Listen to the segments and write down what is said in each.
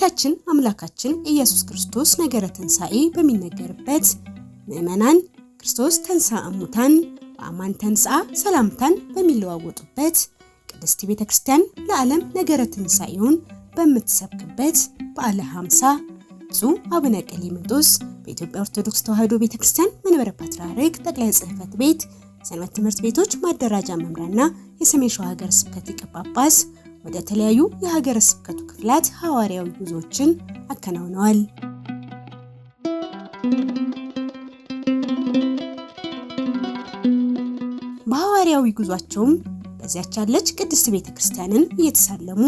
ጌታችን አምላካችን ኢየሱስ ክርስቶስ ነገረ ትንሣኤ በሚነገርበት ምእመናን ክርስቶስ ተንሥአ እሙታን በአማን ተንሥአ ሰላምታን በሚለዋወጡበት ቅድስት ቤተክርስቲያን ለዓለም ነገረ ትንሣኤውን በምትሰብክበት በዓለ ሃምሳ ብፁዕ አቡነ ቀሌምንጦስ በኢትዮጵያ ኦርቶዶክስ ተዋሕዶ ቤተክርስቲያን መንበረ ፓትርያርክ ጠቅላይ ጽሕፈት ቤት ሰንበት ትምህርት ቤቶች ማደራጃ መምሪያና የሰሜን ሸዋ ሀገረ ስብከት ሊቀ ጳጳስ ወደ ተለያዩ የሀገረ ስብከቱ ክፍላት ሐዋርያዊ ጉዞዎችን አከናውነዋል። በሐዋርያዊ ጉዟቸውም በዚያች ያለች ቅድስት ቤተክርስቲያንን እየተሳለሙ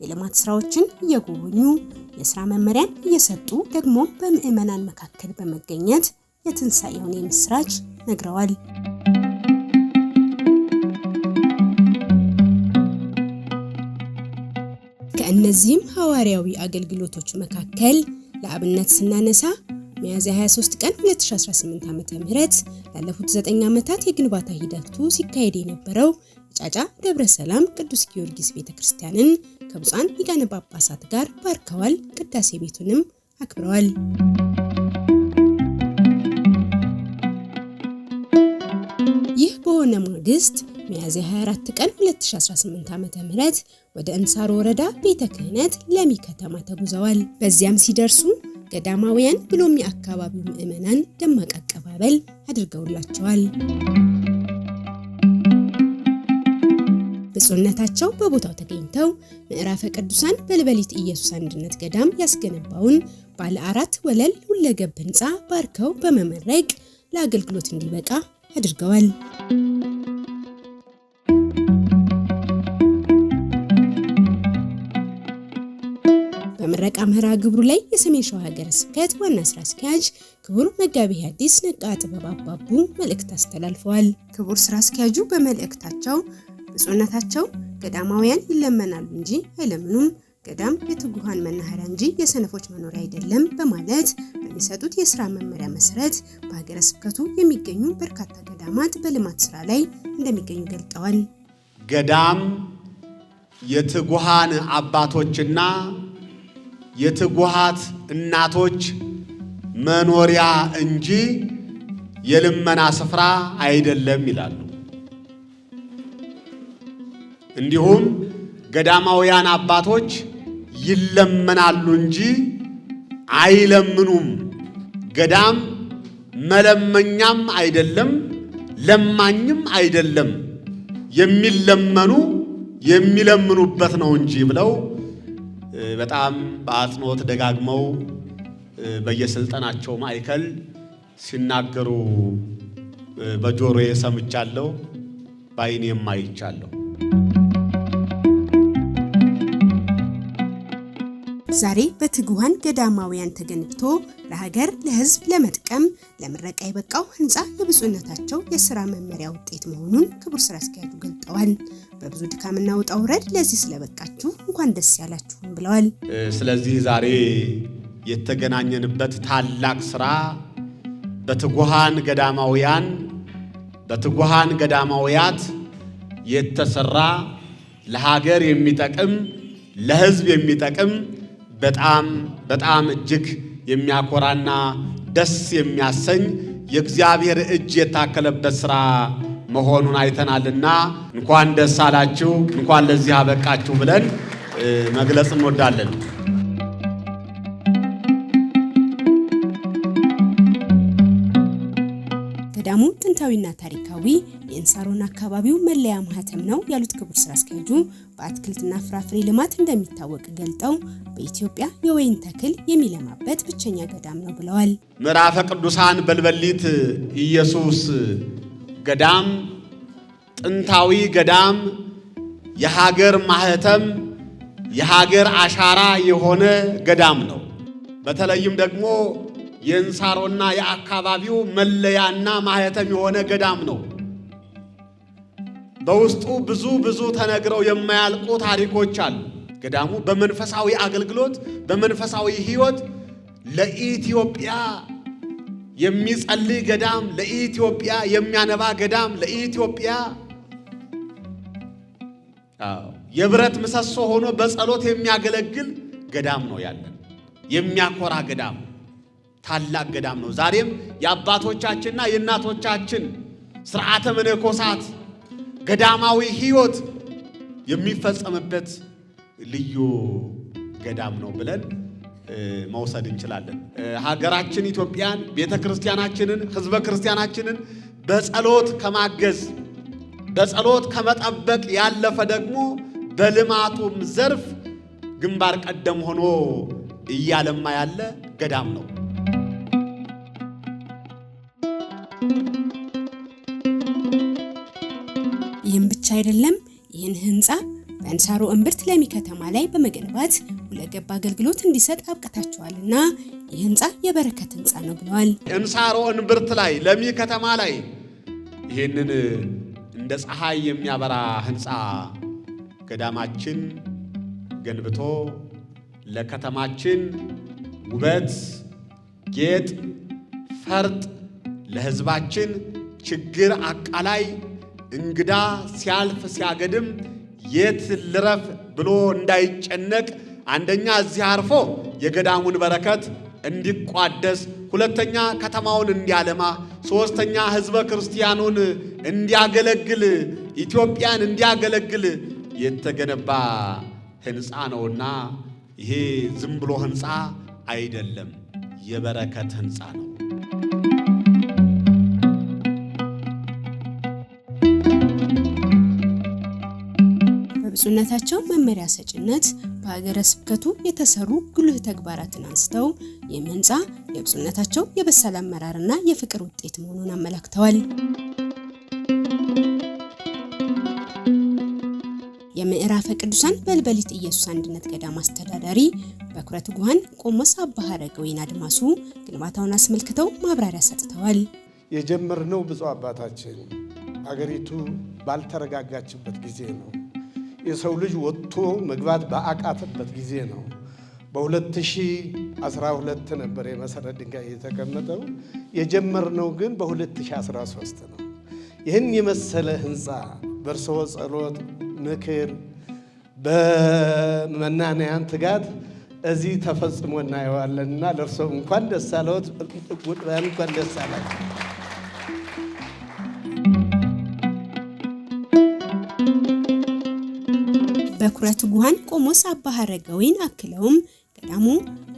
የልማት ስራዎችን እየጎበኙ የሥራ መመሪያን እየሰጡ ደግሞ በምእመናን መካከል በመገኘት የትንሣኤውን የምስራች ነግረዋል። ከእነዚህም ሐዋርያዊ አገልግሎቶች መካከል ለአብነት ስናነሳ ሚያዝያ 23 ቀን 2018 ዓ.ም ላለፉት 9 ዓመታት የግንባታ ሂደቱ ሲካሄድ የነበረው ጫጫ ደብረ ሰላም ቅዱስ ጊዮርጊስ ቤተክርስቲያንን ከብፁዓን ሊቃነ ጳጳሳት ጋር ባርከዋል። ቅዳሴ ቤቱንም አክብረዋል። ይህ በሆነ ማግስት ሚያዝያ 24 ቀን 2018 ዓ.ም ወደ እንሳሮ ወረዳ ቤተ ክህነት ለሚ ከተማ ተጉዘዋል። በዚያም ሲደርሱ ገዳማውያን ብሎም የአካባቢው ምእመናን ደማቅ አቀባበል አድርገውላቸዋል። ብፁዕነታቸው በቦታው ተገኝተው ምዕራፈ ቅዱሳን በልበሊት ኢየሱስ አንድነት ገዳም ያስገነባውን ባለ 4 ወለል ሁለገብ ህንፃ ባርከው በመመረቅ ለአገልግሎት እንዲበቃ አድርገዋል። በምረቃ መርሃ ግብሩ ላይ የሰሜን ሸዋ ሀገረ ስብከት ዋና ስራ አስኪያጅ ክቡር መጋቤ ሐዲስ ነቃ ጥበብ አባቡ መልእክት አስተላልፈዋል። ክቡር ስራ አስኪያጁ በመልእክታቸው ብፁዕነታቸው ገዳማውያን ይለመናሉ እንጂ አይለምኑም፣ ገዳም የትጉሃን መናኸሪያ እንጂ የሰነፎች መኖሪያ አይደለም በማለት በሚሰጡት የሥራ መመሪያ መሰረት በሀገረ ስብከቱ የሚገኙ በርካታ ገዳማት በልማት ስራ ላይ እንደሚገኙ ገልጠዋል። ገዳም የትጉሃን አባቶችና የትጉሃት እናቶች መኖሪያ እንጂ የልመና ስፍራ አይደለም ይላሉ። እንዲሁም ገዳማውያን አባቶች ይለመናሉ እንጂ አይለምኑም። ገዳም መለመኛም አይደለም፣ ለማኝም አይደለም፣ የሚለምኑበት ነው እንጂ ብለው በጣም በአጽንኦት ደጋግመው በየስልጠናቸው ማዕከል ሲናገሩ በጆሮዬ ሰምቻለሁ፣ በዓይኔም አይቻለሁ። ዛሬ በትጉሃን ገዳማውያን ተገንብቶ ለሀገር ለሕዝብ ለመጥቀም ለምረቃ የበቃው ህንፃ የብፁዕነታቸው የሥራ መመሪያ ውጤት መሆኑን ክቡር ስራ አስኪያጁ ገልጠዋል። በብዙ ድካምና ውጣ ውረድ ለዚህ ስለበቃችሁ እንኳን ደስ ያላችሁም ብለዋል። ስለዚህ ዛሬ የተገናኘንበት ታላቅ ስራ በትጉሃን ገዳማውያት የተሰራ ለሀገር የሚጠቅም ለሕዝብ የሚጠቅም በጣም እጅግ የሚያኮራና ደስ የሚያሰኝ የእግዚአብሔር እጅ የታከለበት ስራ መሆኑን አይተናልና እንኳን ደስ አላችሁ፣ እንኳን ለዚህ አበቃችሁ ብለን መግለጽ እንወዳለን። ገዳሙ ጥንታዊና ታሪካዊ የእንሳሮና አካባቢው መለያ ማህተም ነው ያሉት ክቡር ስራ አስኪያጁ በአትክልትና ፍራፍሬ ልማት እንደሚታወቅ ገልጠው በኢትዮጵያ የወይን ተክል የሚለማበት ብቸኛ ገዳም ነው ብለዋል። ምዕራፈ ቅዱሳን በልበሊት ኢየሱስ ገዳም ጥንታዊ ገዳም፣ የሀገር ማህተም፣ የሀገር አሻራ የሆነ ገዳም ነው። በተለይም ደግሞ የእንሳሮና የአካባቢው መለያና ማህተም የሆነ ገዳም ነው። በውስጡ ብዙ ተነግረው የማያልቁ ታሪኮች አሉ። ገዳሙ በመንፈሳዊ አገልግሎት በመንፈሳዊ ሕይወት ለኢትዮጵያ የሚጸልይ ገዳም፣ ለኢትዮጵያ የሚያነባ ገዳም፣ ለኢትዮጵያ የብረት ምሰሶ ሆኖ በጸሎት የሚያገለግል ገዳም ነው ያለን። የሚያኮራ ገዳም ታላቅ ገዳም ነው። ዛሬም የአባቶቻችንና የእናቶቻችን ሥርዓተ መነኮሳት ገዳማዊ ሕይወት የሚፈጸምበት ልዩ ገዳም ነው ብለን መውሰድ እንችላለን። ሀገራችን ኢትዮጵያን፣ ቤተ ክርስቲያናችንን፣ ሕዝበ ክርስቲያናችንን በጸሎት ከማገዝ በጸሎት ከመጠበቅ ያለፈ ደግሞ በልማቱም ዘርፍ ግንባር ቀደም ሆኖ እያለማ ያለ ገዳም ነው። ይህም ብቻ አይደለም። ይህን ህንፃ በእንሳሮ እምብርት ለሚ ከተማ ላይ በመገንባት ሁለገብ አገልግሎት እንዲሰጥ አብቅታቸዋልና ይህ ህንፃ የበረከት ህንፃ ነው ብለዋል። እንሳሮ እምብርት ላይ ለሚ ከተማ ላይ ይህንን እንደ ፀሐይ የሚያበራ ህንፃ ገዳማችን ገንብቶ ለከተማችን ውበት፣ ጌጥ፣ ፈርጥ ለህዝባችን ችግር አቃላይ እንግዳ ሲያልፍ ሲያገድም የት ልረፍ ብሎ እንዳይጨነቅ አንደኛ እዚህ አርፎ የገዳሙን በረከት እንዲቋደስ፣ ሁለተኛ ከተማውን እንዲያለማ፣ ሶስተኛ ህዝበ ክርስቲያኑን እንዲያገለግል፣ ኢትዮጵያን እንዲያገለግል የተገነባ ህንፃ ነውና ይሄ ዝም ብሎ ህንፃ አይደለም፣ የበረከት ህንፃ ነው። በብፁዕነታቸው መመሪያ ሰጭነት በሀገረ ስብከቱ የተሰሩ ጉልህ ተግባራትን አንስተው ይህም ህንፃ የብፁዕነታቸው የበሳል አመራርና የፍቅር ውጤት መሆኑን አመላክተዋል። የምዕራፈ ቅዱሳን በልበሊት ኢየሱስ አንድነት ገዳም አስተዳዳሪ በኩረ ትጉሃን ቆሞስ አባ ሐረገወይን አድማሱ ግንባታውን አስመልክተው ማብራሪያ ሰጥተዋል። የጀመርነው ብፁዕ አባታችን አገሪቱ ባልተረጋጋችበት ጊዜ ነው። የሰው ልጅ ወጥቶ መግባት በአቃተበት ጊዜ ነው። በ2012 ነበር የመሰረት ድንጋይ የተቀመጠው። የጀመርነው ግን በ2013 ነው። ይህን የመሰለ ህንፃ በእርስዎ ጸሎት፣ ምክር፣ በመናንያን ትጋት እዚህ ተፈጽሞ እናየዋለንና ለእርስዎ እንኳን ደስ አለዎት፣ እንኳን ደስ አላችሁ። በኩረ ትጉሃን ቆሞስ አባ ሐረገወይን አክለውም ገዳሙ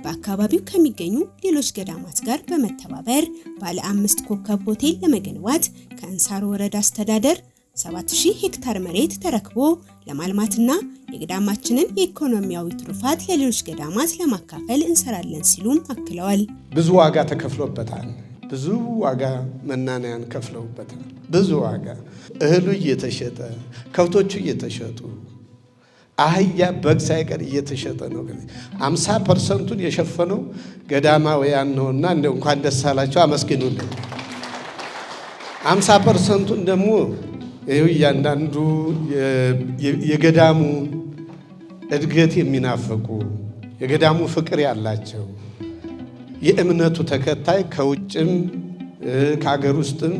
በአካባቢው ከሚገኙ ሌሎች ገዳማት ጋር በመተባበር ባለ 5 ኮከብ ሆቴል ለመገንባት ከእንሳሮ ወረዳ አስተዳደር 7000 ሄክታር መሬት ተረክቦ ለማልማትና የገዳማችንን የኢኮኖሚያዊ ትሩፋት ለሌሎች ገዳማት ለማካፈል እንሰራለን ሲሉም አክለዋል። ብዙ ዋጋ ተከፍሎበታል። ብዙ ዋጋ መናንያን ከፍለውበታል። ብዙ ዋጋ እህሉ እየተሸጠ ከብቶቹ እየተሸጡ አህያ በግ ሳይቀር እየተሸጠ ነው። 50% የሸፈነው ገዳማውያን ነውና እንደው እንኳን ደስ አላቸው አመስግኑልን። 50% ደግሞ ይኸው እያንዳንዱ የገዳሙ እድገት የሚናፈቁ የገዳሙ ፍቅር ያላቸው የእምነቱ ተከታይ ከውጭም ከሀገር ውስጥም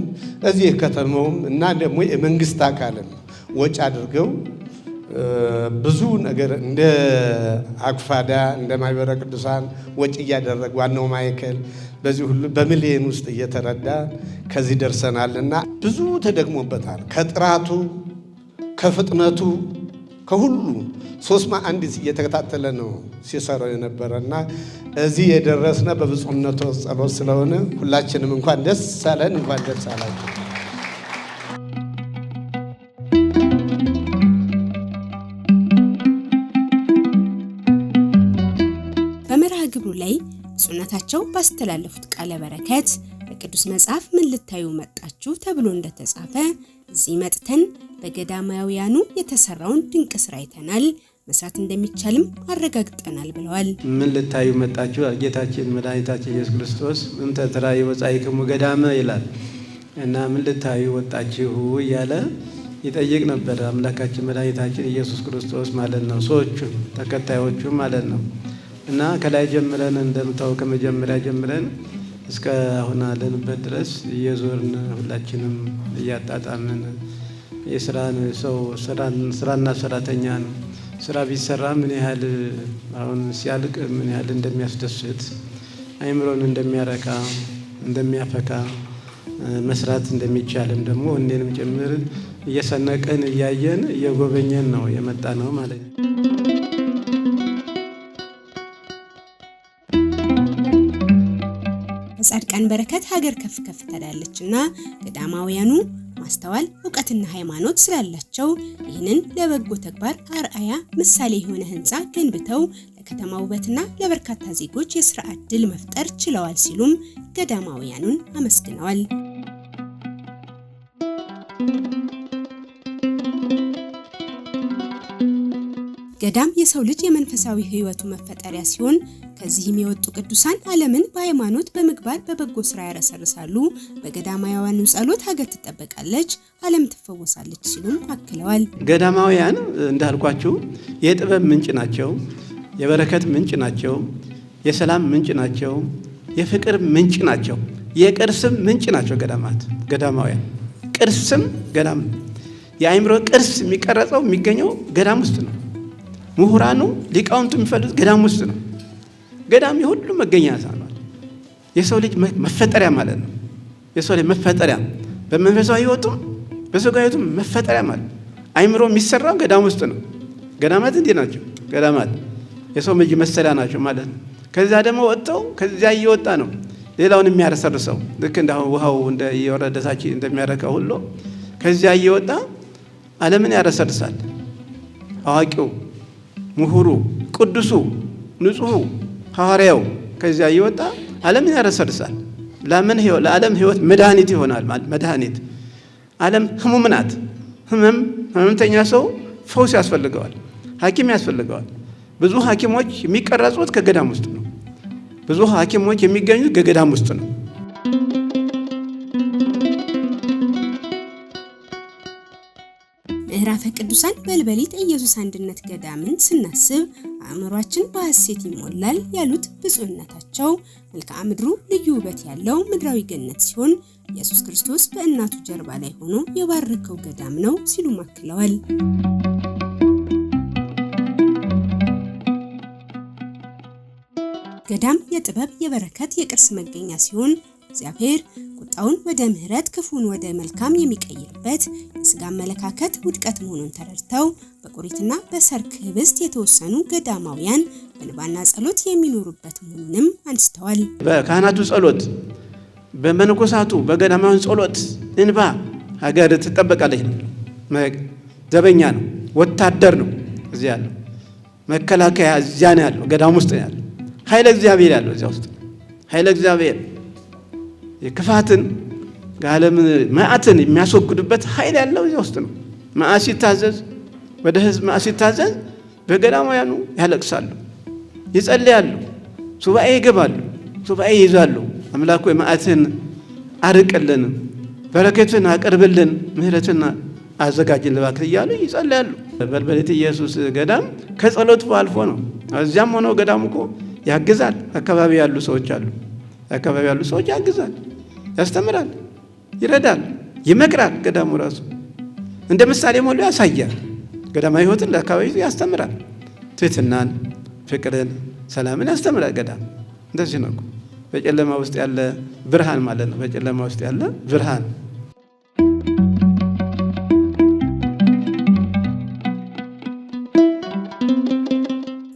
እዚህ ከተማውም እና ደግሞ የመንግስት አካልም ወጪ አድርገው ብዙ ነገር እንደ አክፋዳ እንደ ማህበረ ቅዱሳን ወጪ እያደረጉ ዋናው ማዕከል በዚህ ሁሉ በሚሊዮን ውስጥ እየተረዳ ከዚህ ደርሰናልና ብዙ ተደግሞበታል። ከጥራቱ ከፍጥነቱ ከሁሉ 3 እየተከታተለ ነው ሲሰራው የነበረና እዚህ የደረስነ በብፁዕነቱ ጸሎት ስለሆነ ሁላችንም እንኳን ደስ አለን፣ እንኳን ደስ አላችሁ። በመርሃ ግብሩ ላይ ብፁዕነታቸው ባስተላለፉት ቃለ በረከት በቅዱስ መጽሐፍ ምን ልታዩ መጣችሁ ተብሎ እንደተጻፈ እዚህ መጥተን በገዳማውያኑ የተሰራውን ድንቅ ስራ አይተናል፣ መስራት እንደሚቻልም አረጋግጠናል ብለዋል። ምን ልታዩ መጣችሁ? ጌታችን መድኃኒታችን ኢየሱስ ክርስቶስ ምን ተትራዩ ወጻኢክሙ ገዳመ ይላል እና ምን ልታዩ ወጣችሁ እያለ ይጠይቅ ነበር። አምላካችን መድኃኒታችን ኢየሱስ ክርስቶስ ማለት ነው፣ ሰዎቹ ተከታዮቹ ማለት ነው። እና ከላይ ጀምረን እንደምታውቀው ከመጀመሪያ ጀምረን እስከ አሁን አለንበት ድረስ እየዞርን ሁላችንም እያጣጣምን የስራን ሰው ስራና ሰራተኛን ስራ ቢሰራ ምን ያህል አሁን ሲያልቅ ምን ያህል እንደሚያስደስት አይምሮን እንደሚያረካ እንደሚያፈካ መስራት እንደሚቻልም ደግሞ እንዴንም ጭምር እየሰነቀን እያየን እየጎበኘን ነው የመጣ ነው ማለት ነው። በጻድቃን በረከት ሀገር ከፍ ከፍ ትላለችና ገዳማውያኑ ማስተዋል ዕውቀትና ሃይማኖት ስላላቸው ይህንን ለበጎ ተግባር አርአያ ምሳሌ የሆነ ህንፃ ገንብተው ለከተማ ውበትና ለበርካታ ዜጎች የሥራ ዕድል መፍጠር ችለዋል ሲሉም ገዳማውያኑን አመስግነዋል። ገዳም የሰው ልጅ የመንፈሳዊ ህይወቱ መፈጠሪያ ሲሆን ከዚህም የወጡ ቅዱሳን ዓለምን በሃይማኖት በምግባር በበጎ ስራ ያረሰርሳሉ። በገዳማውያኑ ጸሎት ሀገር ትጠበቃለች፣ ዓለም ትፈወሳለች ሲሉም አክለዋል። ገዳማውያን እንዳልኳችሁ የጥበብ ምንጭ ናቸው፣ የበረከት ምንጭ ናቸው፣ የሰላም ምንጭ ናቸው፣ የፍቅር ምንጭ ናቸው፣ የቅርስም ምንጭ ናቸው። ገዳማውያን ቅርስም ገዳም የአእምሮ ቅርስ የሚቀረጸው የሚገኘው ገዳም ውስጥ ነው። ምሁራኑ ሊቃውንቱ የሚፈልጉት ገዳም ውስጥ ነው። ገዳም የሁሉ መገኛ ሳኗል። የሰው ልጅ መፈጠሪያ ማለት ነው። የሰው ልጅ መፈጠሪያ በመንፈሳዊ ህይወቱም በስጋዊ ህይወቱም መፈጠሪያ ማለት አይምሮ የሚሰራው ገዳም ውስጥ ነው። ገዳማት እንዲህ ናቸው። ገዳማት የሰው ልጅ መሰሪያ ናቸው ማለት ነው። ከዚያ ደግሞ ወጥተው ከዚያ እየወጣ ነው ሌላውን የሚያረሰርሰው ልክ እንደ ውሃው እንደ እየወረደታች እንደሚያረካው ሁሉ ከዚያ እየወጣ ዓለምን ያረሰርሳል። አዋቂው፣ ምሁሩ፣ ቅዱሱ፣ ንጹሑ ሐዋርያው ከዚያ እየወጣ ዓለምን ያረሰርሳል። ለዓለም ህይወት መድኃኒት ይሆናል ማለት መድኃኒት። ዓለም ህሙም ናት። ህመምተኛ ሰው ፈውስ ያስፈልገዋል፣ ሐኪም ያስፈልገዋል። ብዙ ሐኪሞች የሚቀረጹት ከገዳም ውስጥ ነው። ብዙ ሐኪሞች የሚገኙት ከገዳም ውስጥ ነው። ምዕራፈ ቅዱሳን በልበሊት ኢየሱስ አንድነት ገዳምን ስናስብ አእምሯችን በሐሴት ይሞላል ያሉት ብፁዕነታቸው መልክዓ ምድሩ ልዩ ውበት ያለው ምድራዊ ገነት ሲሆን ኢየሱስ ክርስቶስ በእናቱ ጀርባ ላይ ሆኖ የባረከው ገዳም ነው ሲሉ አክለዋል። ገዳም የጥበብ የበረከት የቅርስ መገኛ ሲሆን እግዚአብሔር ቁጣውን ወደ ምሕረት ክፉን ወደ መልካም የሚቀይርበት የሥጋ አመለካከት ውድቀት መሆኑን ተረድተው በቁሪትና በሰርክ ህብስት የተወሰኑ ገዳማውያን በንባና ጸሎት የሚኖሩበት መሆኑንም አንስተዋል። በካህናቱ ጸሎት፣ በመነኮሳቱ በገዳማውያን ጸሎት እንባ ሀገር ትጠበቃለች ነው። ዘበኛ ነው፣ ወታደር ነው። እዚያ ያለው መከላከያ እዚያ ነው ያለው፣ ገዳም ውስጥ ነው ያለው። ኃይለ እግዚአብሔር ያለው እዚያ ውስጥ ኃይለ እግዚአብሔር የክፋትን ጋለም መዓትን የሚያስወግዱበት ኃይል ያለው እዚያ ውስጥ ነው። መዓት ሲታዘዝ ወደ ህዝብ መዓት ሲታዘዝ በገዳማውያኑ ያለቅሳሉ፣ ይጸልያሉ፣ ሱባኤ ይገባሉ፣ ሱባኤ ይይዛሉ። አምላኩ መዓትን አርቅልን፣ በረከትን አቅርብልን፣ ምህረትን አዘጋጅልን እባክህ እያሉ ይጸልያሉ። በልበሊት ኢየሱስ ገዳም ከጸሎቱ አልፎ ነው። እዚያም ሆኖ ገዳሙ እኮ ያግዛል። አካባቢ ያሉ ሰዎች አሉ። አካባቢ ያሉ ሰዎች ያግዛል፣ ያስተምራል፣ ይረዳል፣ ይመክራል። ገዳሙ ራሱ እንደ ምሳሌ ሞሉ ያሳያል። ገዳማዊ ህይወትን ለአካባቢ ያስተምራል። ትህትናን፣ ፍቅርን፣ ሰላምን ያስተምራል። ገዳም እንደዚህ ነው። በጨለማ ውስጥ ያለ ብርሃን ማለት ነው። በጨለማ ውስጥ ያለ ብርሃን።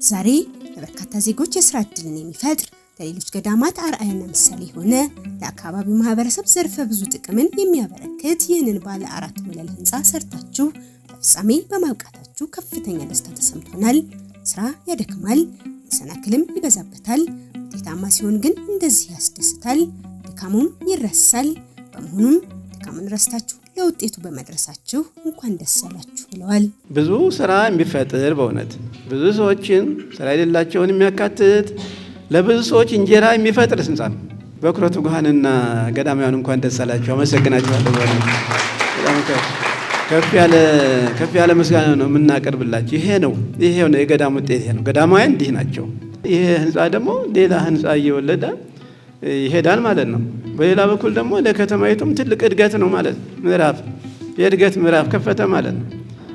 ዛሬ ለበርካታ ዜጎች የሥራ ዕድልን የሚፈጥር ለሌሎች ገዳማት አርአያና ምሳሌ የሆነ ለአካባቢው ማህበረሰብ ዘርፈ ብዙ ጥቅምን የሚያበረክት ይህንን ባለ 4 ወለል ህንፃ ሰርታችሁ ለፍጻሜ በማብቃታችሁ ከፍተኛ ደስታ ተሰምቶናል። ስራ ያደክማል፣ መሰናክልም ይበዛበታል። ውጤታማ ሲሆን ግን እንደዚህ ያስደስታል፣ ድካሙም ይረሳል። በመሆኑም ድካምን ረስታችሁ ለውጤቱ በመድረሳችሁ እንኳን ደስ አላችሁ ብለዋል። ብዙ ስራ የሚፈጥር በእውነት ብዙ ሰዎችን ስራ የሌላቸውን የሚያካትት ለብዙ ሰዎች እንጀራ የሚፈጥር ህንፃ ነው። በኩረቱ ጉሃንና ገዳማውያን እንኳን ደስ አላችሁ፣ አመሰግናችኋለሁ። በጣም ከፍ ያለ ምስጋና ነው የምናቀርብላችሁ። ይሄ ነው የገዳም ውጤት ይሄ ነው። ገዳማውያን እንዲህ ናቸው። ይሄ ህንፃ ደግሞ ሌላ ህንፃ እየወለደ ይሄዳል ማለት ነው። በሌላ በኩል ደግሞ ለከተማይቱም ትልቅ እድገት ነው ማለት ነው። የእድገት ምዕራፍ ከፈተ ማለት ነው።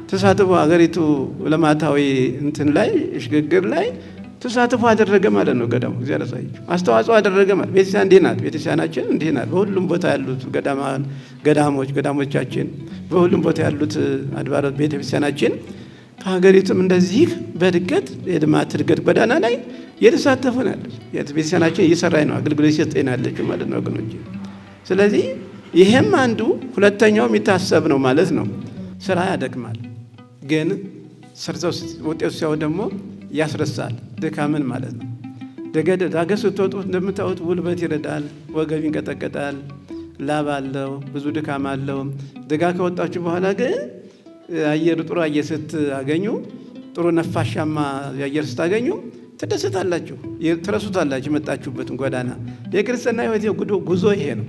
ተሳትፎ ሀገሪቱ ለማታዊ እንትን ላይ ሽግግር ላይ ተሳትፎ አደረገ ማለት ነው። ገዳሙ እግዚአብሔር ያሳየው አስተዋጽኦ አደረገ ማለት ቤተክርስቲያን እንዲህ ናት። ቤተክርስቲያናችን እንዲህ ናት። በሁሉም ቦታ ያሉት ገዳሞቻችን በሁሉም ቦታ ያሉት አድባራት ቤተክርስቲያናችን ከሀገሪቱም እንደዚህ በእድገት የልማት እድገት ጎዳና ላይ የተሳተፉ ናቸው። ቤተክርስቲያናችን እየሰራች ነው፣ አገልግሎት እየሰጠች ነው ያለችው ማለት ነው ወገኖቼ። ስለዚህ ይሄም አንዱ ሁለተኛው የሚታሰብ ነው ማለት ነው። ስራ ያደክማል፣ ግን ሰርተው ውጤቱ ሲያው ደግሞ ያስረሳል ድካምን ማለት ነው። ዳገት ስትወጡ እንደምታዩት ጉልበት ይረዳል፣ ወገብ ይንቀጠቀጣል፣ ላብ አለው፣ ብዙ ድካም አለው። ደጋ ከወጣችሁ በኋላ ግን አየር ጥሩ አየር ስታገኙ፣ ጥሩ ነፋሻማ አየር ስታገኙ ትደሰታላችሁ፣ ትረሱታላችሁ የመጣችሁበትን ጎዳና። የክርስትና ሕይወት ጉዞ ይሄ ነው።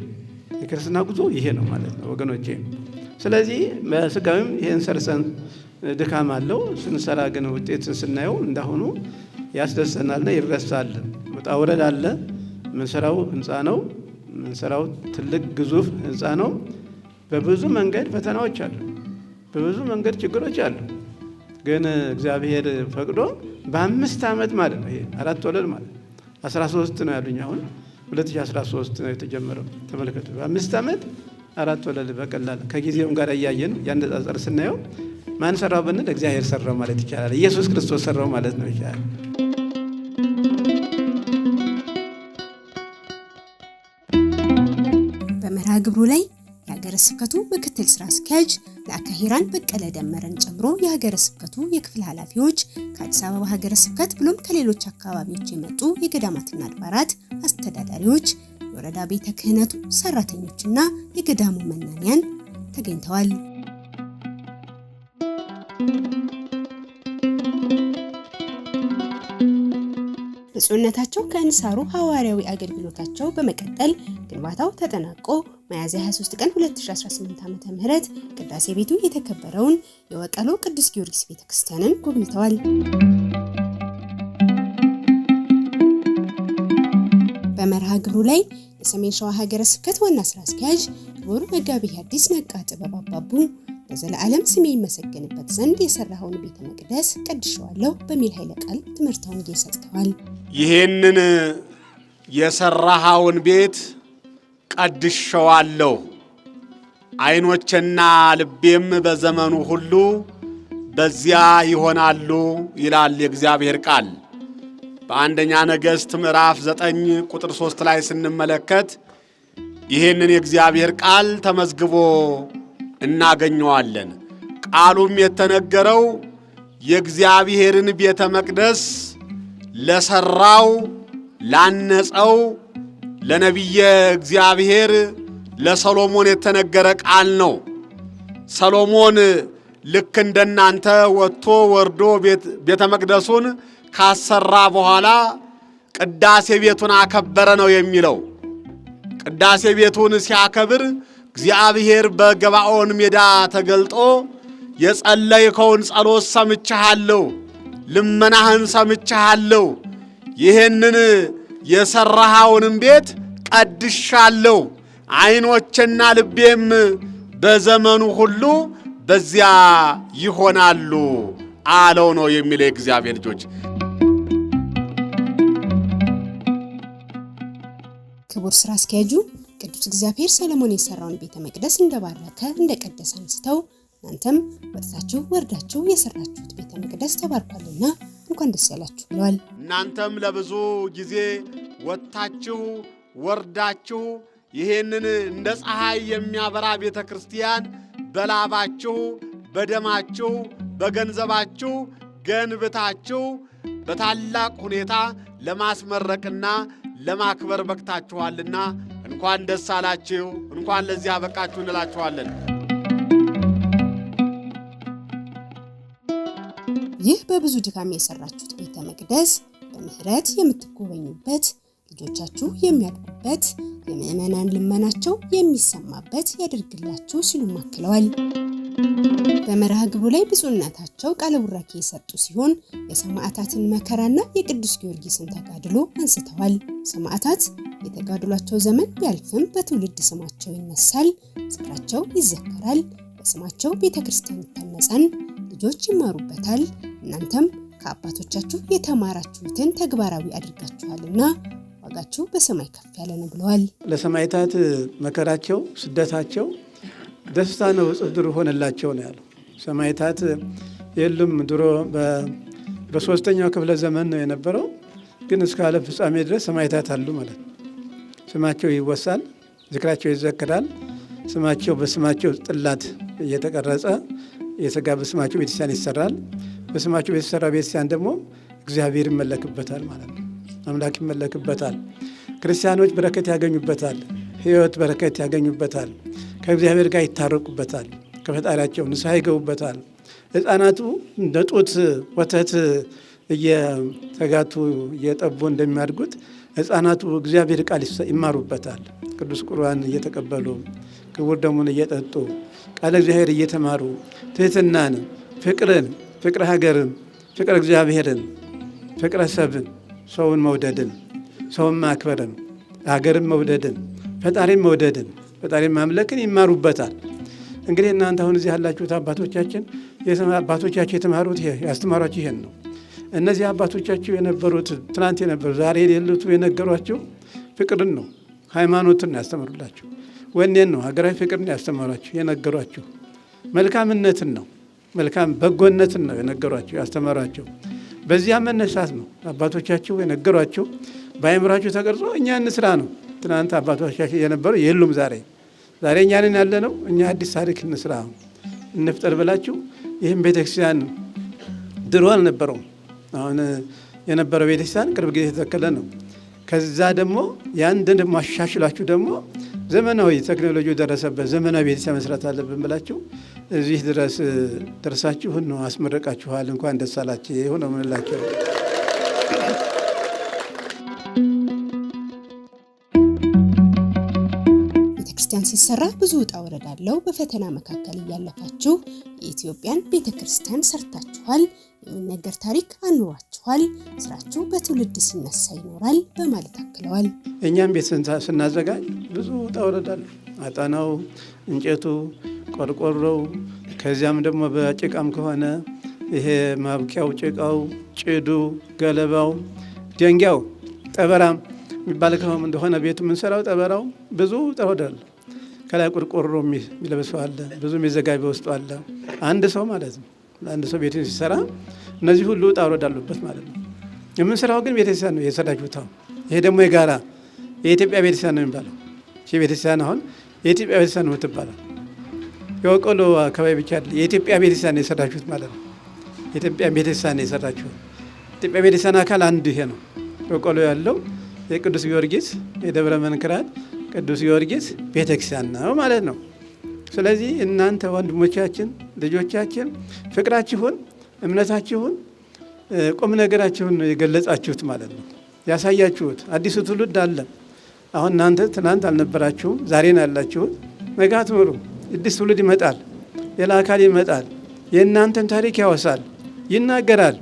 የክርስትና ጉዞ ይሄ ነው ማለት ነው ወገኖቼ። ስለዚህ በስጋዊም ይሄን ሰርሰን ድካም አለው፣ ስንሰራ ግን ውጤትን ስናየው እንዳሁኑ ያስደሰናልና ይረሳል። ወጣ ወረድ አለ። ምንሰራው ህንፃ ነው፣ ምንሰራው ትልቅ ግዙፍ ህንፃ ነው። በብዙ መንገድ ፈተናዎች አሉ፣ በብዙ መንገድ ችግሮች አሉ። ግን እግዚአብሔር ፈቅዶ በ5 ዓመት ማለት ነው ይሄ 4 ወለል ማለት 13 ነው ያሉኝ። አሁን 2013 ነው የተጀመረው። ተመልከቱ፣ በ5 ዓመት 4 ወለል በቀላል ከጊዜውም ጋር እያየን ያነጻጸር ስናየው ማን ሰራው ብንል እግዚአብሔር ሰራው ማለት ይቻላል። ኢየሱስ ክርስቶስ ሰራው ማለት ነው ይቻላል። በመርሃ ግብሩ ላይ የሀገረ ስብከቱ ምክትል ስራ አስኪያጅ ላከ ሄራን በቀለ ደመረን ጨምሮ የሀገረ ስብከቱ የክፍል ኃላፊዎች፣ ከአዲስ አበባ ሀገረ ስብከት ብሎም ከሌሎች አካባቢዎች የመጡ የገዳማትና አድባራት አስተዳዳሪዎች፣ የወረዳ ቤተ ክህነቱ ሰራተኞችና የገዳሙ መናንያን ተገኝተዋል። ብፁዕነታቸው ከእንሳሩ ሐዋርያዊ አገልግሎታቸው በመቀጠል ግንባታው ተጠናቆ ሚያዝያ 23 ቀን 2018 ዓ.ም ቅዳሴ ቤቱ የተከበረውን የወቀሎ ቅዱስ ጊዮርጊስ ቤተክርስቲያንን ጎብኝተዋል። በመርሃ ግብሩ ላይ የሰሜን ሸዋ ሀገረ ስብከት ዋና ስራ አስኪያጅ ክቡር መጋቤ ሐዲስ ነቃ ጥበብ አባቡ ለዘላለም ስሜ ይመሰገንበት ዘንድ የሰራኸውን ቤተ መቅደስ ቀድሼዋለሁ በሚል ኃይለ ቃል ትምህርተ ወንጌል ሰጥተዋል። ይሄንን የሰራኸውን ቤት ቀድሼዋለሁ፣ ዓይኖቼና ልቤም በዘመኑ ሁሉ በዚያ ይሆናሉ ይላል የእግዚአብሔር ቃል። በአንደኛ ነገሥት ምዕራፍ 9 ቁጥር 3 ላይ ስንመለከት ይሄንን የእግዚአብሔር ቃል ተመዝግቦ እናገኘዋለን። ቃሉም የተነገረው የእግዚአብሔርን ቤተ መቅደስ ለሰራው ላነጸው ለነቢየ እግዚአብሔር ለሰሎሞን የተነገረ ቃል ነው። ሰሎሞን ልክ እንደናንተ ወጥቶ ወርዶ ቤተ መቅደሱን ካሰራ በኋላ ቅዳሴ ቤቱን አከበረ ነው የሚለው። ቅዳሴ ቤቱን ሲያከብር እግዚአብሔር በገባኦን ሜዳ ተገልጦ የጸለይከውን ጸሎት ሰምቻለሁ፣ ልመናህን ሰምቻለሁ፣ ይህንን የሰራሃውንም ቤት ቀድሻለሁ፣ ዓይኖቼና ልቤም በዘመኑ ሁሉ በዚያ ይሆናሉ አለው ነው የሚለው የእግዚአብሔር ልጆች። ክቡር ስራ አስኪያጁ ቅዱስ እግዚአብሔር ሰሎሞን የሰራውን ቤተ መቅደስ እንደባረከ እንደቀደሰ አንስተው እናንተም ወጥታችሁ ወርዳችሁ የሰራችሁት ቤተ መቅደስ ተባርኳልና እንኳን ደስ ያላችሁ ብለዋል። እናንተም ለብዙ ጊዜ ወጥታችሁ ወርዳችሁ ይሄንን እንደ ፀሐይ የሚያበራ ቤተ ክርስቲያን በላባችሁ በደማችሁ በገንዘባችሁ ገንብታችሁ በታላቅ ሁኔታ ለማስመረቅና ለማክበር በቅታችኋልና እንኳን ደስ አላችሁ፣ እንኳን ለዚህ አበቃችሁ እንላችኋለን። ይህ በብዙ ድካም የሰራችሁት ቤተ መቅደስ በምህረት የምትጎበኙበት፣ ልጆቻችሁ የሚያድጉበት፣ የምዕመናን ልመናቸው የሚሰማበት ያድርግላችሁ ሲሉ አክለዋል። በመርሃ ግብሩ ላይ ብፁዕነታቸው ቃለ ቡራኬ የሰጡ ሲሆን የሰማዕታትን መከራና የቅዱስ ጊዮርጊስን ተጋድሎ አንስተዋል። ሰማዕታት የተጋድሏቸው ዘመን ቢያልፍም በትውልድ ስማቸው ይነሳል፣ ዝክራቸው ይዘከራል፣ በስማቸው ቤተክርስቲያን ይታነጻል፣ ልጆች ይማሩበታል። እናንተም ከአባቶቻችሁ የተማራችሁትን ተግባራዊ አድርጋችኋልና ዋጋችሁ በሰማይ ከፍ ያለ ነው ብለዋል። ለሰማዕታት መከራቸው ስደታቸው ደስታ ነው ጽድር ሆነላቸው ነው ያለው። ሰማዕታት የሉም ድሮ በሶስተኛው ክፍለ ዘመን ነው የነበረው፣ ግን እስከ ዓለም ፍጻሜ ድረስ ሰማዕታት አሉ ማለት ነው። ስማቸው ይወሳል፣ ዝክራቸው ይዘከራል። ስማቸው በስማቸው ጥላት እየተቀረጸ የሥጋ በስማቸው ቤተክርስቲያን ይሰራል። በስማቸው የተሰራ ቤተክርስቲያን ደግሞ እግዚአብሔር ይመለክበታል ማለት ነው። አምላክ ይመለክበታል። ክርስቲያኖች በረከት ያገኙበታል። ሕይወት በረከት ያገኙበታል። ከእግዚአብሔር ጋር ይታረቁበታል። ከፈጣሪያቸው ንስሐ ይገቡበታል። ሕፃናቱ እንደ ጡት ወተት እየተጋቱ እየጠቡ እንደሚያድጉት ሕፃናቱ እግዚአብሔር ቃል ይማሩበታል። ቅዱስ ቁርባን እየተቀበሉ ክቡር ደሙን እየጠጡ ቃለ እግዚአብሔር እየተማሩ ትሕትናን፣ ፍቅርን፣ ፍቅረ ሀገርን፣ ፍቅረ እግዚአብሔርን፣ ፍቅረ ሰብን፣ ሰውን መውደድን፣ ሰውን ማክበርን፣ ሀገርን መውደድን፣ ፈጣሪን መውደድን፣ ፈጣሪን ማምለክን ይማሩበታል። እንግዲህ እናንተ አሁን እዚህ ያላችሁት አባቶቻችን የተማሩት ያስተማሯችሁ ይሄን ነው። እነዚህ አባቶቻችሁ የነበሩት ትናንት የነበሩ ዛሬ የሌሉት የነገሯችሁ ፍቅርን ነው፣ ሃይማኖትን ያስተምሩላችሁ፣ ወኔን ነው፣ ሀገራዊ ፍቅርን ያስተማሯችሁ የነገሯችሁ፣ መልካምነትን ነው፣ መልካም በጎነትን ነው የነገሯችሁ ያስተማሯችሁ። በዚያ መነሳት ነው አባቶቻችሁ የነገሯችሁ በአእምሯችሁ ተቀርጾ እኛ እንስራ ነው። ትናንት አባቶቻችሁ የነበሩ የሉም። ዛሬ እኛንን ያለ ነው። እኛ አዲስ ታሪክ እንስራ እንፍጠር ብላችሁ ይህም ቤተክርስቲያን ድሮ አልነበረውም። አሁን የነበረው ቤተክርስቲያን ቅርብ ጊዜ የተተከለ ነው። ከዛ ደግሞ ያን ደግሞ አሻሽላችሁ ደግሞ ዘመናዊ ቴክኖሎጂ ደረሰበት ዘመናዊ ቤተክርስቲያን መስራት አለብን ብላችሁ እዚህ ድረስ ደርሳችሁ ነው አስመረቃችኋል። እንኳን ደስ አላችሁ። ይሄ ነው ምንላችሁ። ቤተክርስቲያን ሲሰራ ብዙ ውጣ ውረድ አለው። በፈተና መካከል እያለፋችሁ የኢትዮጵያን ቤተክርስቲያን ሰርታችኋል። የሚነገር ታሪክ አኑሯችኋል። ስራችሁ በትውልድ ሲነሳ ይኖራል በማለት አክለዋል። እኛም ቤት ስናዘጋጅ ብዙ ውጣ ውረድ አለው። አጣናው፣ እንጨቱ፣ ቆርቆሮው፣ ከዚያም ደግሞ በጭቃም ከሆነ ይሄ ማብቂያው፣ ጭቃው፣ ጭዱ፣ ገለባው፣ ደንጊያው፣ ጠበራም የሚባል ከሆነ እንደሆነ ቤቱ የምንሰራው ጠበራው ብዙ ውጣ ውረድ አለው። ከላይ ቆርቆሮ የሚለብሰው አለ፣ ብዙ የሚዘጋጅ በውስጡ አለ። አንድ ሰው ማለት ነው። ለአንድ ሰው ቤቱን ሲሰራ እነዚህ ሁሉ ውጣ ውረድ አሉበት ማለት ነው። የምንሰራው ግን ቤተክርስቲያን ነው የሰራችሁት። ይሄ ደግሞ የጋራ የኢትዮጵያ ቤተክርስቲያን ነው የሚባለው። ይሄ ቤተክርስቲያን አሁን የኢትዮጵያ ቤተክርስቲያን ነው የምትባለው። የወቆሎ አካባቢ ብቻ አይደል፣ የኢትዮጵያ ቤተክርስቲያን ነው የሰራችሁት ማለት ነው። የኢትዮጵያ ቤተክርስቲያን ነው የሰራችሁት። ኢትዮጵያ ቤተክርስቲያን አካል አንዱ ይሄ ነው። ወቆሎ ያለው የቅዱስ ጊዮርጊስ የደብረ መንክራት ቅዱስ ጊዮርጊስ ቤተክርስቲያን ነው ማለት ነው። ስለዚህ እናንተ ወንድሞቻችን፣ ልጆቻችን ፍቅራችሁን፣ እምነታችሁን፣ ቁም ነገራችሁን የገለጻችሁት ማለት ነው፣ ያሳያችሁት። አዲሱ ትውልድ አለ። አሁን እናንተ ትናንት አልነበራችሁም፣ ዛሬ ነው ያላችሁት። ነገ አትኖሩም። አዲስ ትውልድ ይመጣል፣ ሌላ አካል ይመጣል፣ የእናንተን ታሪክ ያወሳል፣ ይናገራል።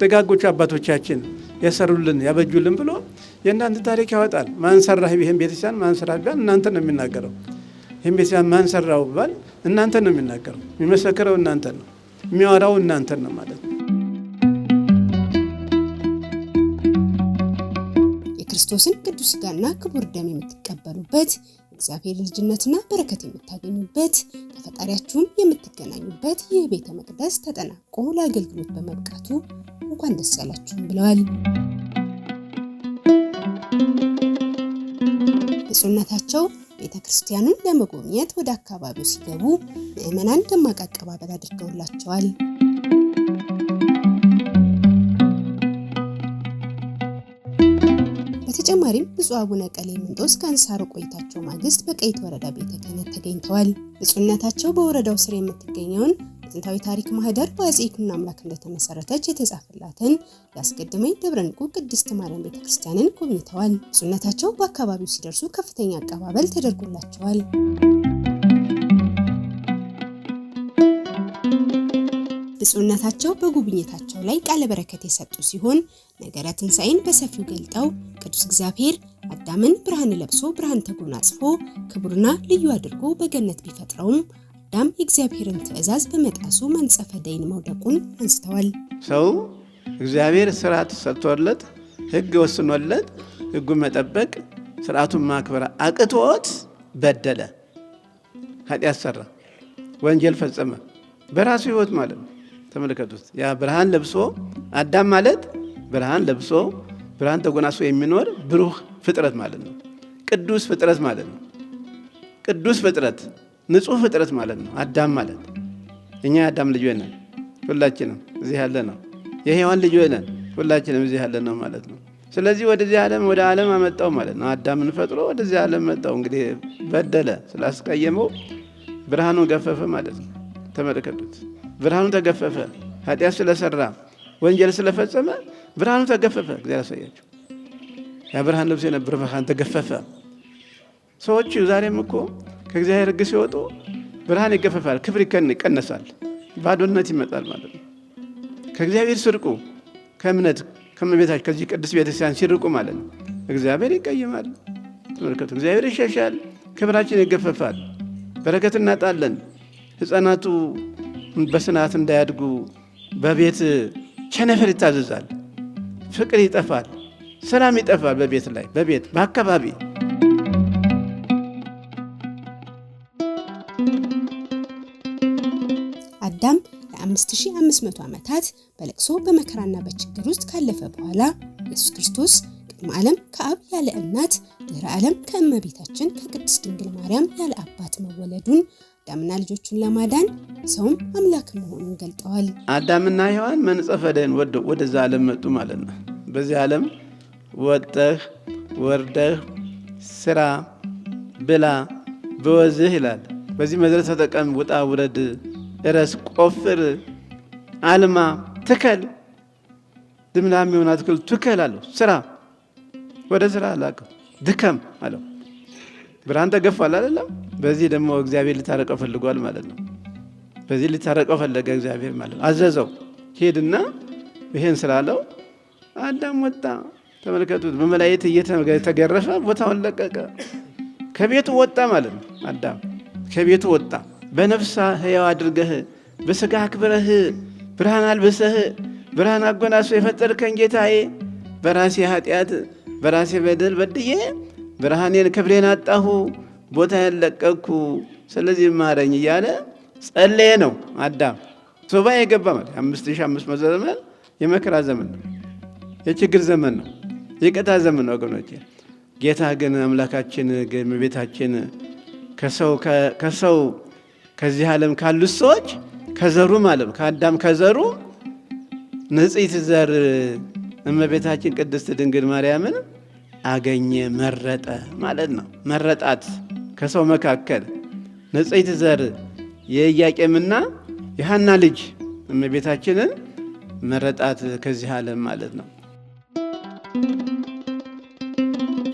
ደጋጎቹ አባቶቻችን የሰሩልን ያበጁልን ብሎ የእናንተ ታሪክ ያወጣል። ማን ሰራህ ይሄን ቤተክርስቲያን ማን ሰራህ ቢባል እናንተ ነው የሚናገረው። ይሄን ቤተክርስቲያን ማን ሰራው ቢባል እናንተ ነው የሚናገረው። የሚመሰክረው እናንተ ነው፣ የሚያወራው እናንተ ነው ማለት ነው። የክርስቶስን ቅዱስ ሥጋና ክቡር ደም የምትቀበሉበት፣ እግዚአብሔር ልጅነትና በረከት የምታገኙበት፣ ከፈጣሪያችሁም የምትገናኙበት ይህ ቤተ መቅደስ ተጠናቆ ለአገልግሎት በመብቃቱ እንኳን ደስ ያላችሁም ብለዋል። ብፁዕነታቸው ቤተ ክርስቲያኑን ለመጎብኘት ወደ አካባቢው ሲገቡ ምዕመናን ደማቅ አቀባበል አድርገውላቸዋል። በተጨማሪም ብፁዕ አቡነ ቀሌምንጦስ ከእንሳሮ ቆይታቸው ማግስት በቀይት ወረዳ ቤተ ክህነት ተገኝተዋል። ብፁዕነታቸው በወረዳው ስር የምትገኘውን ጥንታዊ ታሪክ ማህደር በአፄ ይኩኖ አምላክ እንደተመሰረተች የተጻፈላትን ያስገድመኝ ደብረ ንቁ ቅድስት ማርያም ቤተክርስቲያንን ጎብኝተዋል። ብፁዕነታቸው በአካባቢው ሲደርሱ ከፍተኛ አቀባበል ተደርጎላቸዋል። ብፁዕነታቸው በጉብኝታቸው ላይ ቃለ በረከት የሰጡ ሲሆን ነገረ ትንሣኤን በሰፊው ገልጠው ቅዱስ እግዚአብሔር አዳምን ብርሃን ለብሶ ብርሃን ተጎናጽፎ ክቡርና ልዩ አድርጎ በገነት ቢፈጥረውም አዳም የእግዚአብሔርን ትእዛዝ በመጣሱ መንጸፈ ደይን መውደቁን አንስተዋል። ሰው እግዚአብሔር ስርዓት ሰጥቶለት ሕግ ወስኖለት ሕጉን መጠበቅ ስርዓቱን ማክበር አቅቶት በደለ፣ ኃጢአት ሰራ፣ ወንጀል ፈጸመ በራሱ ሕይወት ማለት ነው። ተመልከቱት። ያ ብርሃን ለብሶ አዳም ማለት ብርሃን ለብሶ ብርሃን ተጎናጽፎ የሚኖር ብሩህ ፍጥረት ማለት ነው። ቅዱስ ፍጥረት ማለት ነው። ቅዱስ ፍጥረት፣ ንጹህ ፍጥረት ማለት ነው አዳም ማለት። እኛ የአዳም ልጆች ነን ሁላችንም እዚህ ያለ ነው። የሔዋን ልጆች ነን ሁላችንም እዚህ ያለ ነው ማለት ነው። ስለዚህ ወደዚህ ዓለም ወደ ዓለም አመጣው ማለት ነው። አዳምን ፈጥሮ ወደዚህ ዓለም መጣው። እንግዲህ በደለ፣ ስላስቀየመው ብርሃኑን ገፈፈ ማለት ነው። ተመልከቱት። ብርሃኑ ተገፈፈ። ኃጢአት ስለሰራ ወንጀል ስለፈጸመ ብርሃኑ ተገፈፈ። እግዚአብሔር ያሳያቸው። ያ ብርሃን ለብሶ የነበረ ብርሃን ተገፈፈ። ሰዎች ዛሬም እኮ ከእግዚአብሔር ሕግ ሲወጡ ብርሃን ይገፈፋል፣ ክብር ይቀነሳል፣ ባዶነት ይመጣል ማለት ነው። ከእግዚአብሔር ሲርቁ፣ ከእምነት ከመቤታችን ከዚህ ቅዱስ ቤተክርስቲያን ሲርቁ ማለት ነው እግዚአብሔር ይቀየማል። ተመልከቱ። እግዚአብሔር ይሸሻል፣ ክብራችን ይገፈፋል፣ በረከት እናጣለን። ሕፃናቱ በስርዓት እንዳያድጉ በቤት ቸነፈር ይታዘዛል፣ ፍቅር ይጠፋል፣ ሰላም ይጠፋል። በቤት ላይ በቤት በአካባቢ አዳም ለ5500 ዓመታት በለቅሶ በመከራና በችግር ውስጥ ካለፈ በኋላ ኢየሱስ ክርስቶስ ቅድመ ዓለም ከአብ ያለ እናት ድህረ ዓለም ከእመቤታችን ከቅድስት ድንግል ማርያም ያለ አባት መወለዱን አዳምና ልጆቹን ለማዳን ሰውም አምላክ መሆኑን ገልጠዋል። አዳምና ሔዋን መንጸፈ ደይን ወደዛ ዓለም መጡ ማለት ነው። በዚህ ዓለም ወጥተህ ወርደህ ስራ ብላ በወዝህ ይላል። በዚህ መድረክ ተጠቀም፣ ውጣ ውረድ፣ እረስ፣ ቆፍር፣ አልማ፣ ትከል፣ ልምላሜውን አትክልት ትከል አለው። ስራ ወደ ስራ አላቀው፣ ድከም አለው። ብርሃን ተገፏል አይደለም? በዚህ ደግሞ እግዚአብሔር ሊታረቀው ፈልጓል ማለት ነው። በዚህ ሊታረቀው ፈለገ እግዚአብሔር ማለት ነው። አዘዘው፣ ሄድና ይሄን ስላለው አዳም ወጣ። ተመልከቱት። በመላእክት እየተገረፈ ቦታውን ለቀቀ። ከቤቱ ወጣ ማለት ነው። አዳም ከቤቱ ወጣ። በነፍሳ ሕያው አድርገህ በሥጋ አክብረህ ብርሃን አልብሰህ ብርሃን አጎናጽፎ የፈጠርከኝ ጌታዬ፣ በራሴ ኃጢአት በራሴ በደል በድዬ ብርሃኔን ክብሬን አጣሁ፣ ቦታዬን ለቀቅኩ፣ ስለዚህ ማረኝ እያለ ጸለየ ነው አዳም። ሱባዔ የገባ ማለት 5500 ዘመን የመከራ ዘመን ነው፣ የችግር ዘመን ነው፣ የቀጣ ዘመን ነው ወገኖቼ። ጌታ ግን አምላካችን እመቤታችን ከሰው ከዚህ ዓለም ካሉት ሰዎች ከዘሩ ማለት ከአዳም ከዘሩ ንጽሕት ዘር እመቤታችን ቅድስት ድንግል ማርያምን አገኘ፣ መረጠ ማለት ነው። መረጣት ከሰው መካከል ንጽሕት ዘር የኢያቄምና የሐና ልጅ እመቤታችንን መረጣት ከዚህ ዓለም ማለት ነው።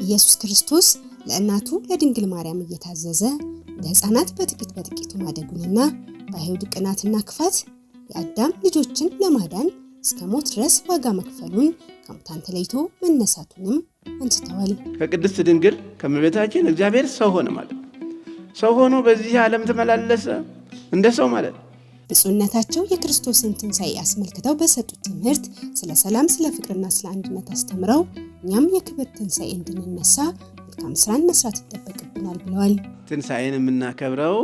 ኢየሱስ ክርስቶስ ለእናቱ ለድንግል ማርያም እየታዘዘ ለሕፃናት በጥቂት በጥቂቱ ማደጉንና በአይሁድ ቅናትና ክፋት የአዳም ልጆችን ለማዳን እስከ ሞት ድረስ ዋጋ መክፈሉን ከሙታን ተለይቶ መነሳቱንም አንስተዋል። ከቅድስት ድንግል ከእመቤታችን እግዚአብሔር ሰው ሆነ ማለት ነው። ሰው ሆኖ በዚህ ዓለም ተመላለሰ እንደ ሰው ማለት ነው። ብፁዕነታቸው የክርስቶስን ትንሣኤ አስመልክተው በሰጡት ትምህርት ስለ ሰላም፣ ስለ ፍቅርና ስለ አንድነት አስተምረው እኛም የክብር ትንሣኤ እንድንነሳ መልካም ስራን መስራት ይጠበቅብናል ብለዋል። ትንሣኤን የምናከብረው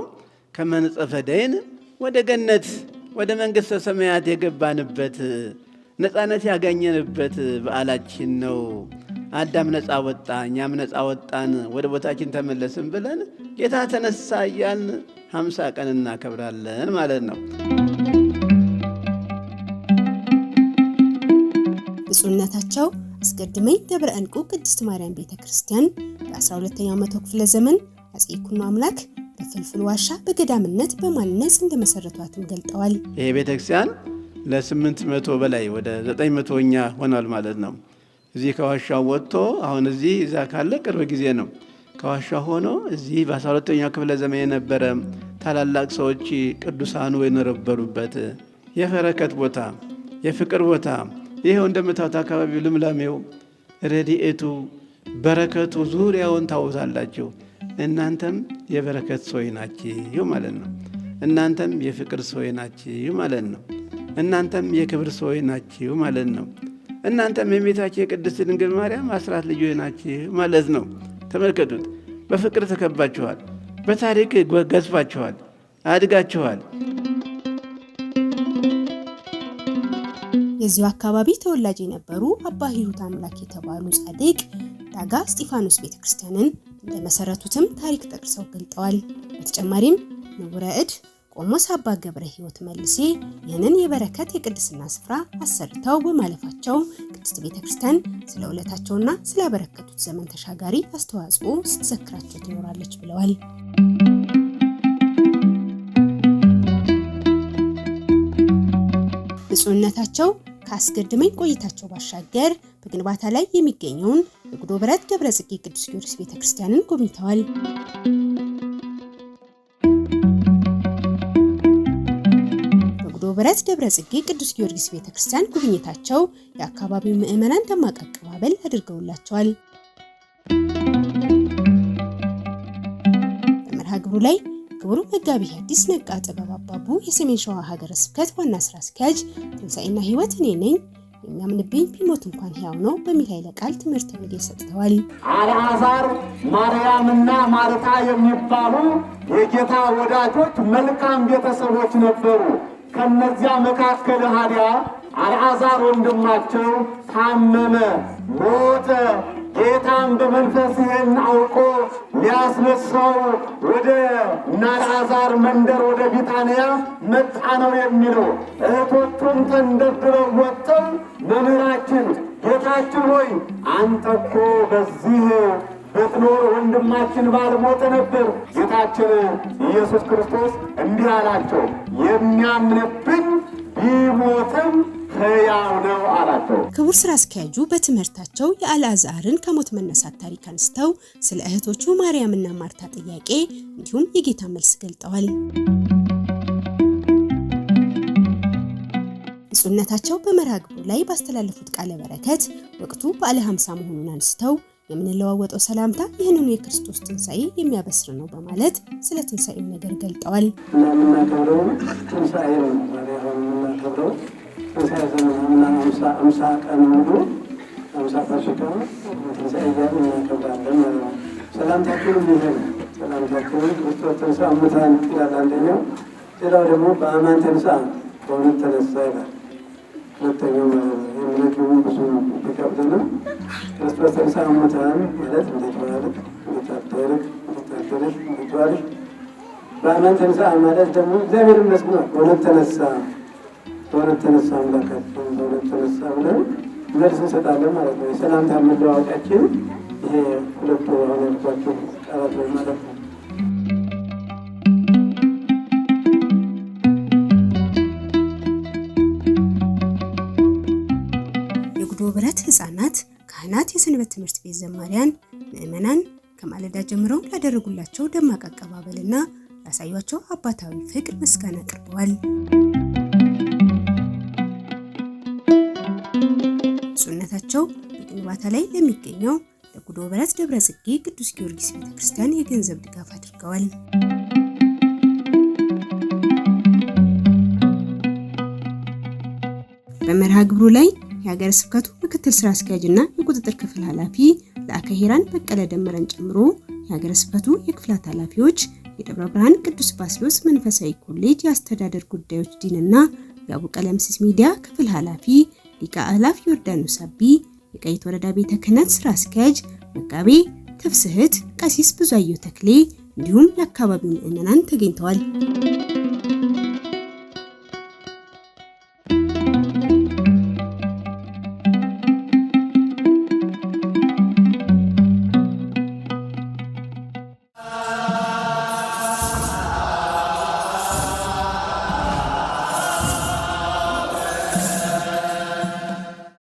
ከመንጸፈ ደይን ወደ ገነት ወደ መንግሥተ ሰማያት የገባንበት ነፃነት ያገኘንበት በዓላችን ነው። አዳም ነፃ ወጣ፣ እኛም ነፃ ወጣን፣ ወደ ቦታችን ተመለስን ብለን ጌታ ተነሳ እያልን 50 ቀን እናከብራለን ማለት ነው። ብፁዕነታቸው አስቀድመኝ ደብረ ዕንቁ ቅድስት ማርያም ቤተ ክርስቲያን በ12ኛው መቶ ክፍለ ዘመን አፄ ይኩኖ አምላክ በፍልፍል ዋሻ በገዳምነት በማንነጽ እንደመሰረቷትም ገልጠዋል። ይሄ ቤተ ክርስቲያን ለ800 በላይ ወደ 900ኛ ሆኗል ማለት ነው። እዚህ ከዋሻው ወጥቶ አሁን እዚህ እዛ ካለ ቅርብ ጊዜ ነው። ከዋሻው ሆኖ እዚህ በ12ኛው ክፍለ ዘመን የነበረ ታላላቅ ሰዎች ቅዱሳኑ የነበሩበት የበረከት ቦታ፣ የፍቅር ቦታ ይሄው እንደምታዩት አካባቢው ልምላሜው፣ ረድኤቱ፣ በረከቱ ዙሪያውን ታውዛላችሁ። እናንተም የበረከት ሰዎች ናችሁ ማለት ነው። እናንተም የፍቅር ሰዎች ናችሁ ማለት ነው። እናንተም የክብር ሰዎች ናችሁ ማለት ነው። እናንተም የእመቤታችን የቅድስት ድንግል ማርያም አስራት ልጆች ናችሁ ማለት ነው። ተመልከቱት። በፍቅር ተከባችኋል። በታሪክ ገዝፋችኋል፣ አድጋችኋል። የዚሁ አካባቢ ተወላጅ የነበሩ አባ ሂሩት አምላክ የተባሉ ጻድቅ ዳጋ እስጢፋኖስ ቤተክርስቲያንን እንደመሰረቱትም ታሪክ ጠቅሰው ገልጠዋል። በተጨማሪም ንቡረ እድ ቆሞስ አባ ገብረ ሕይወት መልሴ ይህንን የበረከት የቅድስና ስፍራ አሰርተው በማለፋቸው ቅድስት ቤተክርስቲያን ስለ ውለታቸውና ስላበረከቱት ዘመን ተሻጋሪ አስተዋጽኦ ስትዘክራቸው ትኖራለች ብለዋል። ብፁዕነታቸው ከአስገድመኝ ቆይታቸው ባሻገር በግንባታ ላይ የሚገኘውን የጉዶ በረት ደብረ ጽጌ ቅዱስ ጊዮርጊስ ቤተክርስቲያንን ጎብኝተዋል። በጉዶ በረት ደብረ ጽጌ ቅዱስ ጊዮርጊስ ቤተክርስቲያን ጉብኝታቸው የአካባቢው ምዕመናን ደማቅ አቀባበል አድርገውላቸዋል። በመርሃ ግብሩ ላይ ክቡር መጋቢ ሐዲስ ነቃ ጥበብ አባቡ የሰሜን ሸዋ ሀገረ ስብከት ዋና ስራ አስኪያጅ ትንሣኤና ሕይወት እኔ ነኝ የሚያምንብኝ ቢሞት እንኳን ሕያው ነው በሚል ኃይለ ቃል ትምህርተ ወንጌል ሰጥተዋል። አልዓዛር፣ ማርያምና ማርታ የሚባሉ የጌታ ወዳጆች መልካም ቤተሰቦች ነበሩ። ከነዚያ መካከል ሀዲያ አልዓዛር ወንድማቸው ታመመ፣ ሞተ። ጌታም በመንፈስ ይህን አውቆ ሊያስነሳው ወደ አልዓዛር መንደር ወደ ቢታንያ መጣ ነው የሚለው። እህቶቹም ተንደርድረው ወጥተው መምህራችን ጌታችን ሆይ አንተ እኮ በዚህ ብትኖር ወንድማችን ባልሞተ ነበር። ጌታችን ኢየሱስ ክርስቶስ እንዲህ አላቸው፣ የሚያምንብኝ ቢሞትም ሕያው ነው አላቸው። ክቡር ስራ አስኪያጁ በትምህርታቸው የአልዓዛርን ከሞት መነሳት ታሪክ አንስተው ስለ እህቶቹ ማርያምና ማርታ ጥያቄ እንዲሁም የጌታ መልስ ገልጠዋል። ብፁዕነታቸው በመርሃ ግብሩ ላይ ባስተላለፉት ቃለ በረከት ወቅቱ በዓለ ሃምሳ መሆኑን አንስተው የምንለዋወጠው ሰላምታ ይህንኑ የክርስቶስ ትንሣኤ የሚያበስር ነው በማለት ስለ ትንሣኤው ነገር ገልጠዋል። የምናከብረው ትንሣኤ ነው። የምናከብረው ትንሣኤ ዘመንና አምሳ ቀን ሙሉ 50 ፋሲካ ትንሣኤ እያልን እናከብራለን ማለት ነው። ሰላምታችን ይሄ ነው። ሰላምታችን ክርስቶስ ተንሥአ እሙታን ይላል አንደኛው። ሌላው ደግሞ በአማን ተንሥአ በእውነት ተነሳ ይላል። ሁለተኛው የምንለው ብዙ ቢከብድንም ክርስቶስ ተንሥአ እሙታን ማለት እንዴት ማለት እንዴት ዋልሽ በአማን ተንሥአ ማለት ደግሞ እግዚአብሔር ይመስገን በእውነት ተነሳ አምላካችን በእውነት ተነሳ ብለን መልስ እንሰጣለን ማለት ነው። የሰላምታ መለዋወጫችን ይሄ ሁለቱ አሁን ያልኳቸው ቃላት ነው ማለት ነው። የጉዶ በረት ህፃናት፣ ካህናት፣ የሰንበት ትምህርት ቤት ዘማሪያን፣ ምዕመናን ከማለዳ ጀምረው ላደረጉላቸው ደማቅ አቀባበልና ላሳዩቸው አባታዊ ፍቅር ምስጋና አቅርበዋል። ብፁዕነታቸው በግንባታ ላይ ለሚገኘው ለጉዶ በረት ደብረ ጽጌ ቅዱስ ጊዮርጊስ ቤተክርስቲያን የገንዘብ ድጋፍ አድርገዋል። በመርሃ ግብሩ ላይ የሀገረ ስብከቱ ምክትል ስራ አስኪያጅና የቁጥጥር ክፍል ኃላፊ ለአከ ሄራን በቀለ ደመረን ጨምሮ የሀገረ ስብከቱ የክፍላት ኃላፊዎች፣ የደብረ ብርሃን ቅዱስ ባስልዮስ መንፈሳዊ ኮሌጅ የአስተዳደር ጉዳዮች ዲንና የአቡ ቀለምሲስ ሚዲያ ክፍል ኃላፊ ሊቀ አእላፍ ዮርዳኖስ አቢ፣ የቀይት ወረዳ ቤተ ክህነት ስራ አስኪያጅ መጋቤ ተፍስህት ቀሲስ ብዙአየሁ ተክሌ እንዲሁም የአካባቢው ምዕመናን ተገኝተዋል።